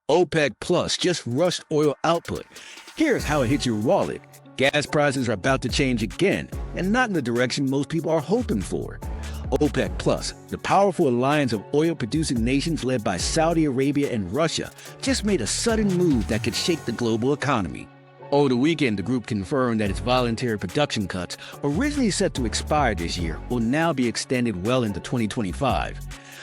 OPEC Plus just rushed oil output. Here's how it hits your wallet. Gas prices are about to change again, and not in the direction most people are hoping for. OPEC Plus, the powerful alliance of oil-producing nations led by Saudi Arabia and Russia, just made a sudden move that could shake the global economy. Over the weekend, the group confirmed that its voluntary production cuts, originally set to expire this year, will now be extended well into 2025.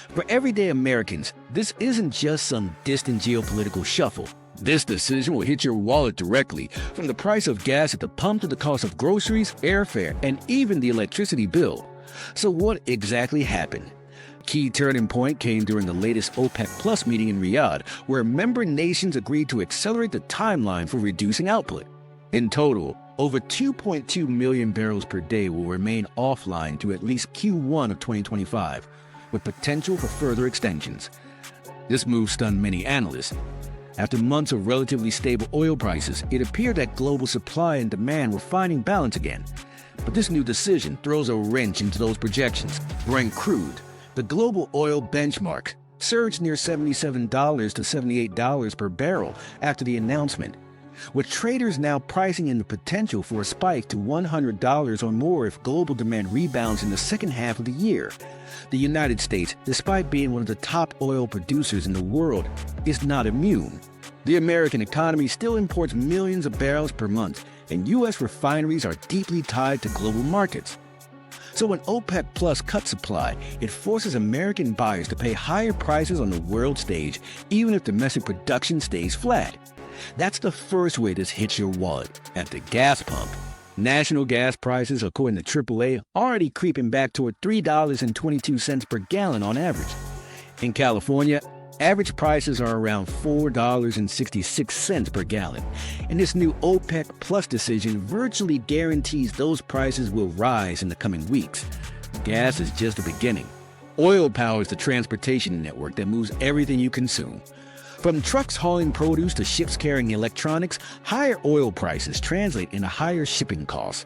For everyday Americans, this isn't just some distant geopolitical shuffle. This decision will hit your wallet directly, from the price of gas at the pump to the cost of groceries, airfare, and even the electricity bill. So what exactly happened? Key turning point came during the latest OPEC Plus meeting in Riyadh, where member nations agreed to accelerate the timeline for reducing output. In total, over 2.2 million barrels per day will remain offline through at least Q1 of 2025, with potential for further extensions. This move stunned many analysts. After months of relatively stable oil prices, it appeared that global supply and demand were finding balance again. But this new decision throws a wrench into those projections. Brent crude, the global oil benchmark, surged near $77 to $78 per barrel after the announcement, with traders now pricing in the potential for a spike to $100 or more if global demand rebounds in the second half of the year. The United States, despite being one of the top oil producers in the world, is not immune. The American economy still imports millions of barrels per month, and U.S. refineries are deeply tied to global markets. So when OPEC Plus cuts supply, it forces American buyers to pay higher prices on the world stage, even if domestic production stays flat. That's the first way this hits your wallet, at the gas pump. National gas prices, according to AAA, already creeping back toward $3.22 per gallon on average. In California, average prices are around $4.66 per gallon, and this new OPEC Plus decision virtually guarantees those prices will rise in the coming weeks. Gas is just the beginning. Oil powers the transportation network that moves everything you consume. From trucks hauling produce to ships carrying electronics, higher oil prices translate into higher shipping costs.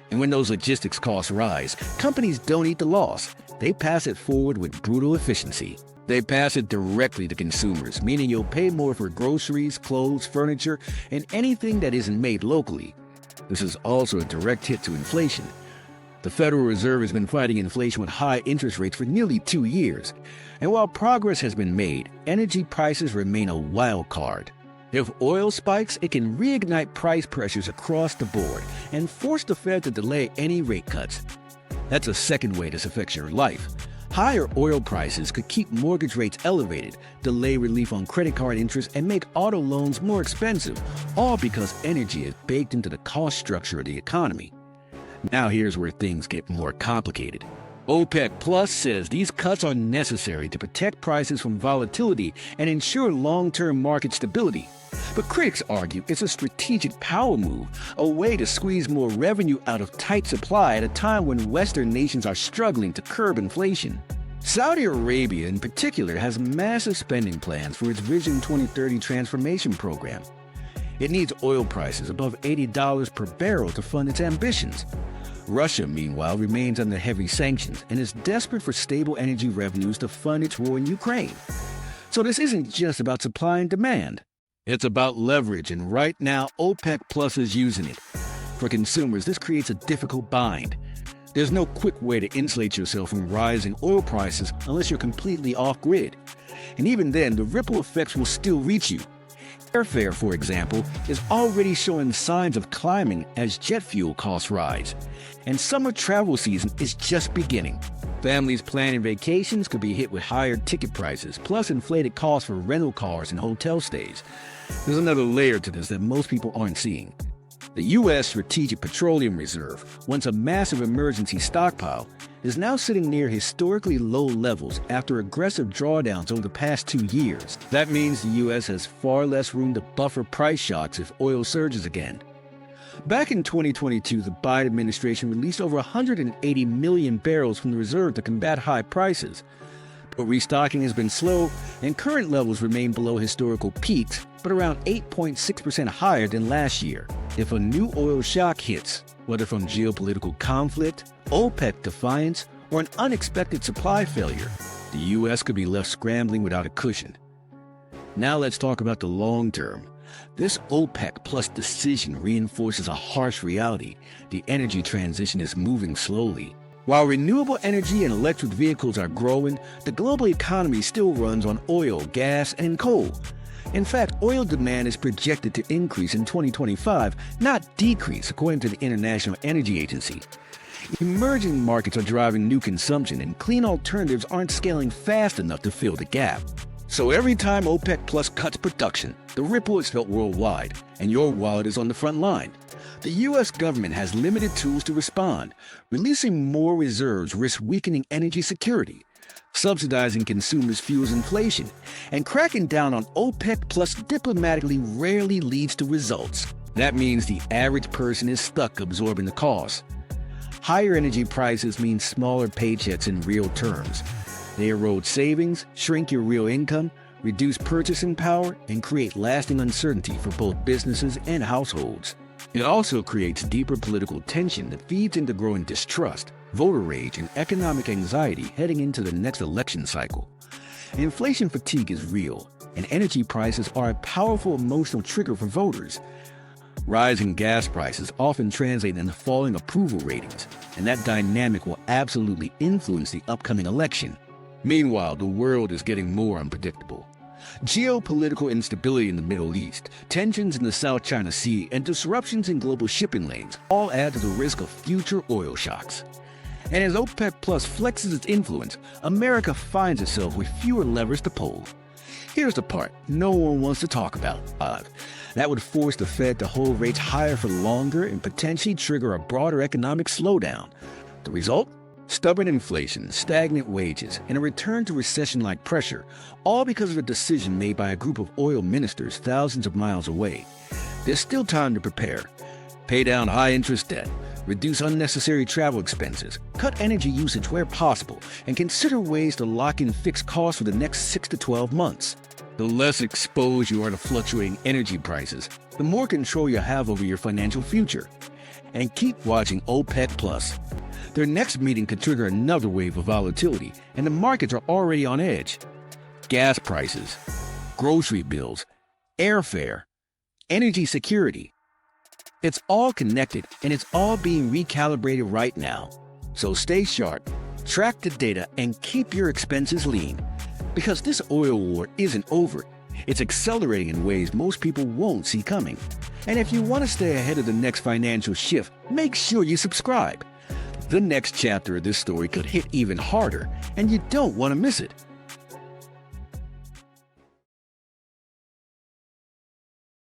And when those logistics costs rise, companies don't eat the loss. They pass it forward with brutal efficiency. They pass it directly to consumers, meaning you'll pay more for groceries, clothes, furniture, and anything that isn't made locally. This is also a direct hit to inflation. The Federal Reserve has been fighting inflation with high interest rates for nearly 2 years. And while progress has been made, energy prices remain a wild card. If oil spikes, it can reignite price pressures across the board and force the Fed to delay any rate cuts. That's a second way this affects your life. Higher oil prices could keep mortgage rates elevated, delay relief on credit card interest, and make auto loans more expensive, all because energy is baked into the cost structure of the economy. Now here's where things get more complicated. OPEC Plus says these cuts are necessary to protect prices from volatility and ensure long-term market stability. But critics argue it's a strategic power move, a way to squeeze more revenue out of tight supply at a time when Western nations are struggling to curb inflation. Saudi Arabia, in particular, has massive spending plans for its Vision 2030 transformation program. It needs oil prices above $80 per barrel to fund its ambitions. Russia, meanwhile, remains under heavy sanctions and is desperate for stable energy revenues to fund its war in Ukraine. So this isn't just about supply and demand. It's about leverage, and right now, OPEC Plus is using it. For consumers, this creates a difficult bind. There's no quick way to insulate yourself from rising oil prices unless you're completely off-grid. And even then, the ripple effects will still reach you. Airfare, for example, is already showing signs of climbing as jet fuel costs rise. And summer travel season is just beginning. Families planning vacations could be hit with higher ticket prices, plus inflated costs for rental cars and hotel stays. There's another layer to this that most people aren't seeing. The U.S. Strategic Petroleum Reserve, once a massive emergency stockpile, is now sitting near historically low levels after aggressive drawdowns over the past 2 years. That means the U.S. has far less room to buffer price shocks if oil surges again. Back in 2022, the Biden administration released over 180 million barrels from the reserve to combat high prices. But restocking has been slow, and current levels remain below historical peaks, but around 8.6% higher than last year. If a new oil shock hits, whether from geopolitical conflict, OPEC defiance, or an unexpected supply failure, the U.S. could be left scrambling without a cushion. Now let's talk about the long term. This OPEC plus decision reinforces a harsh reality. The energy transition is moving slowly. While renewable energy and electric vehicles are growing, the global economy still runs on oil, gas, and coal. In fact, oil demand is projected to increase in 2025, not decrease, according to the International Energy Agency. Emerging markets are driving new consumption, and clean alternatives aren't scaling fast enough to fill the gap. So every time OPEC Plus cuts production, the ripple is felt worldwide, and your wallet is on the front line. The U.S. government has limited tools to respond. Releasing more reserves risks weakening energy security. Subsidizing consumers fuels inflation, and cracking down on OPEC Plus diplomatically rarely leads to results. That means the average person is stuck absorbing the cost. Higher energy prices mean smaller paychecks in real terms. They erode savings, shrink your real income, reduce purchasing power, and create lasting uncertainty for both businesses and households. It also creates deeper political tension that feeds into growing distrust, voter rage, and economic anxiety heading into the next election cycle. Inflation fatigue is real, and energy prices are a powerful emotional trigger for voters. Rising gas prices often translate into falling approval ratings, and that dynamic will absolutely influence the upcoming election. Meanwhile, the world is getting more unpredictable. Geopolitical instability in the Middle East, tensions in the South China Sea, and disruptions in global shipping lanes all add to the risk of future oil shocks. And as OPEC Plus flexes its influence, America finds itself with fewer levers to pull. Here's the part no one wants to talk about. That would force the Fed to hold rates higher for longer and potentially trigger a broader economic slowdown. The result? Stubborn inflation, stagnant wages, and a return to recession-like pressure, all because of a decision made by a group of oil ministers thousands of miles away. There's still time to prepare. Pay down high-interest debt, reduce unnecessary travel expenses, cut energy usage where possible, and consider ways to lock in fixed costs for the next 6 to 12 months. The less exposed you are to fluctuating energy prices, the more control you have over your financial future. And keep watching OPEC Plus. Their next meeting could trigger another wave of volatility, and the markets are already on edge. Gas prices, grocery bills, airfare, energy security. It's all connected, and it's all being recalibrated right now. So stay sharp, track the data, and keep your expenses lean. Because this oil war isn't over. It's accelerating in ways most people won't see coming. And if you want to stay ahead of the next financial shift, make sure you subscribe. The next chapter of this story could hit even harder, and you don't want to miss it.